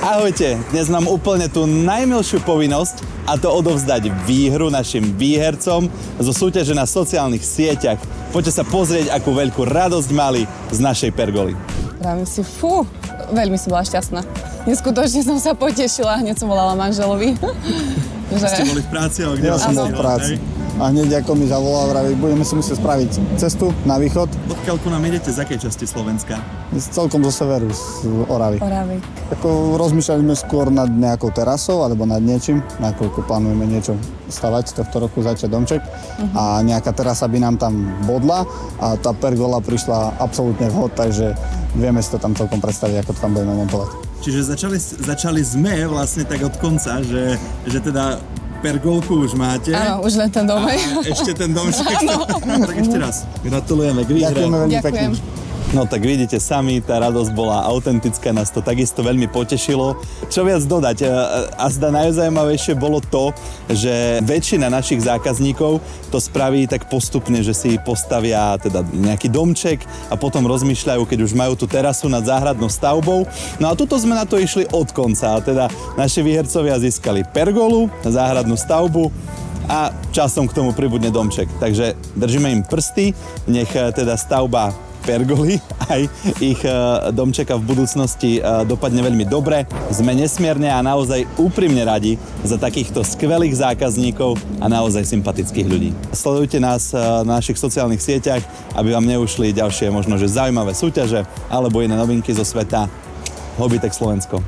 Ahojte, dnes mám úplne tú najmilšiu povinnosť a to odovzdať výhru našim výhercom zo súťaže na sociálnych sieťach. Poďte sa pozrieť, akú veľkú radosť mali z našej pergoly. Vravím si, veľmi som bola šťastná. Neskutočne som sa potešila, hneď som volala manželovi. Ste boli v práci, ale kde Ja som bol v práci. A hneď ako mi zavolal, vraví, budeme si musieť spraviť cestu na východ. Odkiaľ ku nám idete, z akej časti Slovenska? Celkom zo severu, z Oravy. Oravy. Ako rozmýšľali sme skôr nad nejakou terasou alebo nad niečím, nakoľko plánujeme niečo stavať tohto roku, začať domček. A nejaká terasa by nám tam bodla a tá pergola prišla absolútne vhod, takže vieme si to tam celkom predstaviť, ako to tam budeme montovať. Čiže začali sme vlastne tak od konca, že teda pergolku už máte. Áno, už len ten dom. A ešte ten domček. Tak ešte raz. Gratulujeme k výhre. Ďakujeme veľmi Ďakujem. pekne. No tak vidíte sami, tá radosť bola autentická, nás to takisto veľmi potešilo. Čo viac dodať, a zda najzaujímavejšie bolo to, že väčšina našich zákazníkov to spraví tak postupne, že si postavia teda nejaký domček a potom rozmýšľajú, keď už majú tú terasu nad záhradnou stavbou. No a tuto sme na to išli od konca, a teda naši výhercovia získali pergolu, záhradnú stavbu a časom k tomu pribudne domček. Takže držíme im prsty, nech teda stavba pergoly aj ich domčeka v budúcnosti dopadne veľmi dobre. Sme nesmierne a naozaj úprimne radi za takýchto skvelých zákazníkov a naozaj sympatických ľudí. Sledujte nás na našich sociálnych sieťach, aby vám neušli ďalšie možno že zaujímavé súťaže alebo iné novinky zo sveta. Hobbytech Slovensko.